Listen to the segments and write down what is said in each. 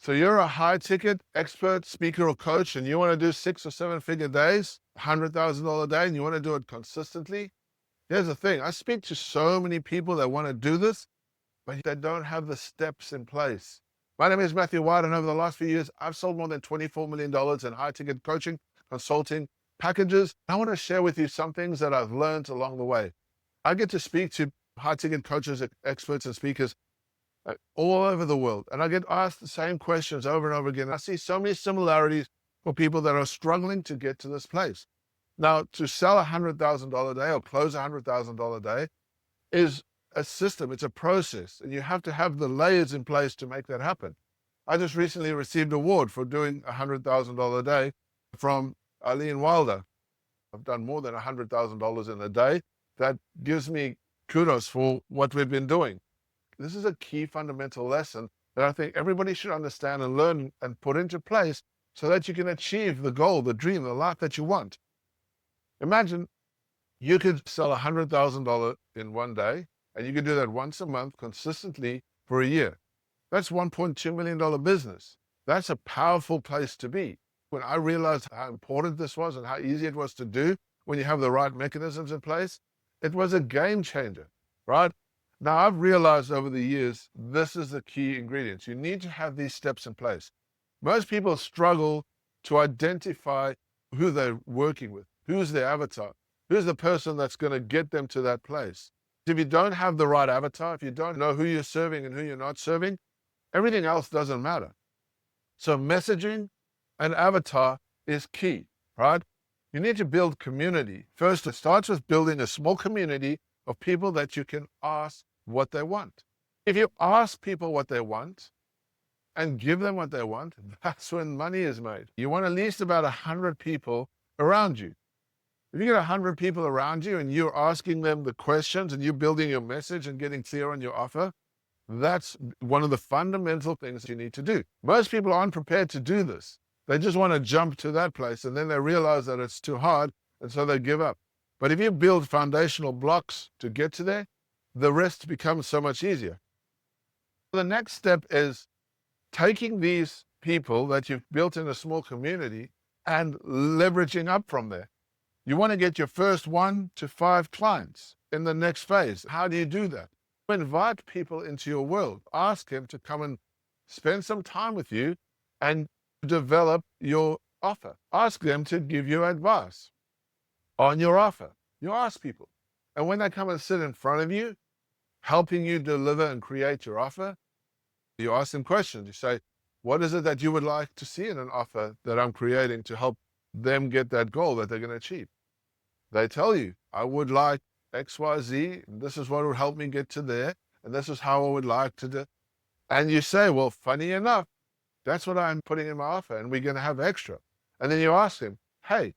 So you're a high ticket expert, speaker, or coach, and you want to do 6 or 7 figure days, $100,000 a day, and you want to do it consistently. Here's the thing. I speak to so many people that want to do this, but they don't have the steps in place. My name is Matthew White, and over the last few years, I've sold more than $24 million in high ticket coaching, consulting packages. I want to share with you some things that I've learned along the way. I get to speak to high ticket coaches, experts, and speakers all over the world. And I get asked the same questions over and over again. I see so many similarities for people that are struggling to get to this place. Now, to sell $100,000 a day or close $100,000 a day is a system, it's a process, and you have to have the layers in place to make that happen. I just recently received an award for doing $100,000 a day from Eileen Wilder. I've done more than $100,000 in a day. That gives me kudos for what we've been doing. This is a key fundamental lesson that I think everybody should understand and learn and put into place so that you can achieve the goal, the dream, the life that you want. Imagine you could sell $100,000 in one day, and you could do that once a month consistently for a year. That's $1.2 million business. That's a powerful place to be. When I realized how important this was and how easy it was to do when you have the right mechanisms in place, it was a game changer, right? Now, I've realized over the years, this is the key ingredients. You need to have these steps in place. Most people struggle to identify who they're working with, who's their avatar, who's the person that's going to get them to that place. If you don't have the right avatar, if you don't know who you're serving and who you're not serving, everything else doesn't matter. So messaging and avatar is key, right? You need to build community. First, it starts with building a small community of people that you can ask what they want. If you ask people what they want and give them what they want, that's when money is made. You want at least about 100 people around you. If you get 100 people around you and you're asking them the questions and you're building your message and getting clear on your offer, that's one of the fundamental things that you need to do. Most people aren't prepared to do this. They just want to jump to that place, and then they realize that it's too hard, and so they give up. But if you build foundational blocks to get to there, the rest becomes so much easier. The next step is taking these people that you've built in a small community and leveraging up from there. You want to get your first 1 to 5 clients in the next phase. How do you do that? Invite people into your world. Ask them to come and spend some time with you and develop your offer. Ask them to give you advice on your offer. You ask people. And when they come and sit in front of you, helping you deliver and create your offer, you ask them questions. You say, what is it that you would like to see in an offer that I'm creating to help them get that goal that they're going to achieve? They tell you, I would like XYZ, and this is what would help me get to there, and this is how I would like to do. And you say, well, funny enough, that's what I'm putting in my offer, and we're going to have extra. And then you ask them, hey,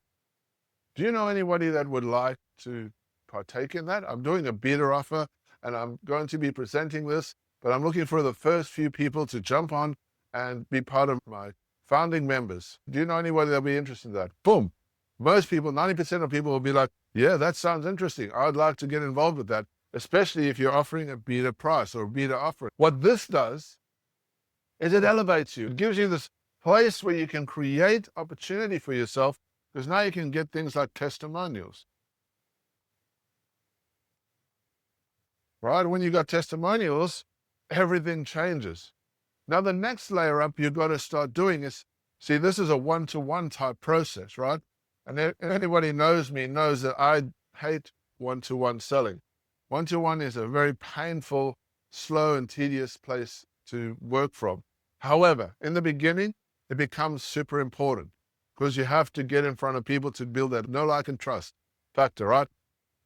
do you know anybody that would like to partake in that? I'm doing a beta offer, and I'm going to be presenting this, but I'm looking for the first few people to jump on and be part of my founding members. Do you know anybody that'll be interested in that? Boom. Most people, 90% of people will be like, yeah, that sounds interesting. I'd like to get involved with that, especially if you're offering a beta price or a beta offer. What this does is it elevates you. It gives you this place where you can create opportunity for yourself, because now you can get things like testimonials. Right? When you got testimonials, everything changes. Now, the next layer up you've got to start doing is, see, this is a one-to-one type process, right? And anybody knows me knows that I hate one-to-one selling. One-to-one is a very painful, slow, and tedious place to work from. However, in the beginning, it becomes super important because you have to get in front of people to build that know, like, and trust factor, right?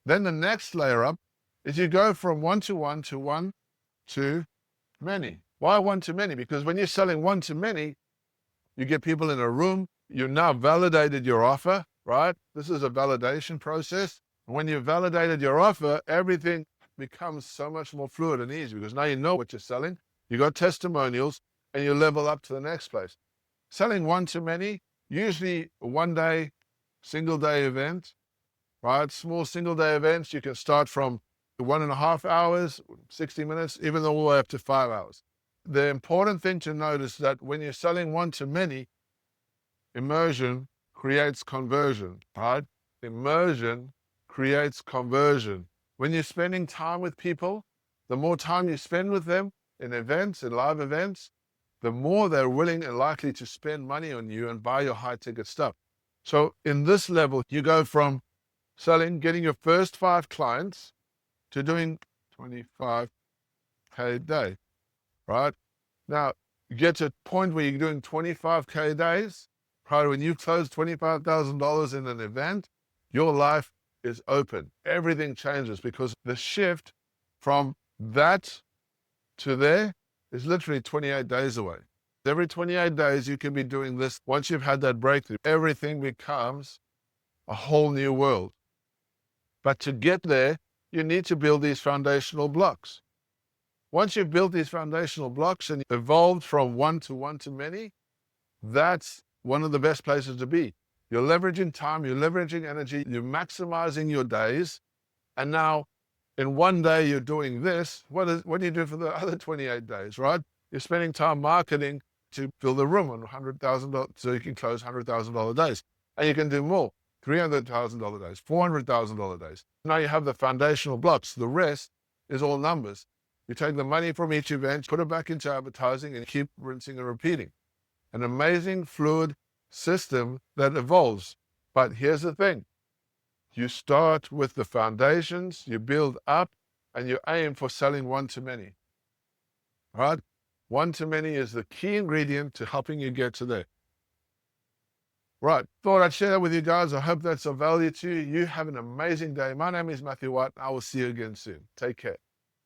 Then the next layer up is you go from one-to-one to one to many. Why one to many? Because when you're selling one to many, you get people in a room, you've now validated your offer, right? This is a validation process. When you've validated your offer, everything becomes so much more fluid and easy because now you know what you're selling, you got testimonials, and you level up to the next place. Selling one to many, usually a 1 day, single day event, right? Small single day events, you can start from 1.5 hours, 60 minutes, even all the way up to 5 hours. the important thing to note is that when you're selling one to many, immersion creates conversion, right? Immersion creates conversion. When you're spending time with people, the more time you spend with them in events, in live events, the more they're willing and likely to spend money on you and buy your high ticket stuff. So in this level, you go from getting your first 5 clients to doing 25K a day, right? Now, you get to a point where you're doing 25K days, right? When you close $25,000 in an event, your life is open. Everything changes because the shift from that to there is literally 28 days away. Every 28 days, you can be doing this. Once you've had that breakthrough, everything becomes a whole new world. But to get there, you need to build these foundational blocks. Once you've built these foundational blocks and evolved from one to many, that's one of the best places to be. You're leveraging time, you're leveraging energy, you're maximizing your days. And now in one day you're doing this. What do you do for the other 28 days, right? You're spending time marketing to fill the room on $100,000 so you can close $100,000 days. And you can do more, $300,000 days, $400,000 days. Now you have the foundational blocks. The rest is all numbers. You take the money from each event, put it back into advertising, and keep rinsing and repeating. An amazing, fluid system that evolves. But here's the thing. You start with the foundations, you build up, and you aim for selling one to many. Right? One to many is the key ingredient to helping you get to there. Right. Thought I'd share that with you guys. I hope that's of value to you. You have an amazing day. My name is Matthew White. I will see you again soon. Take care.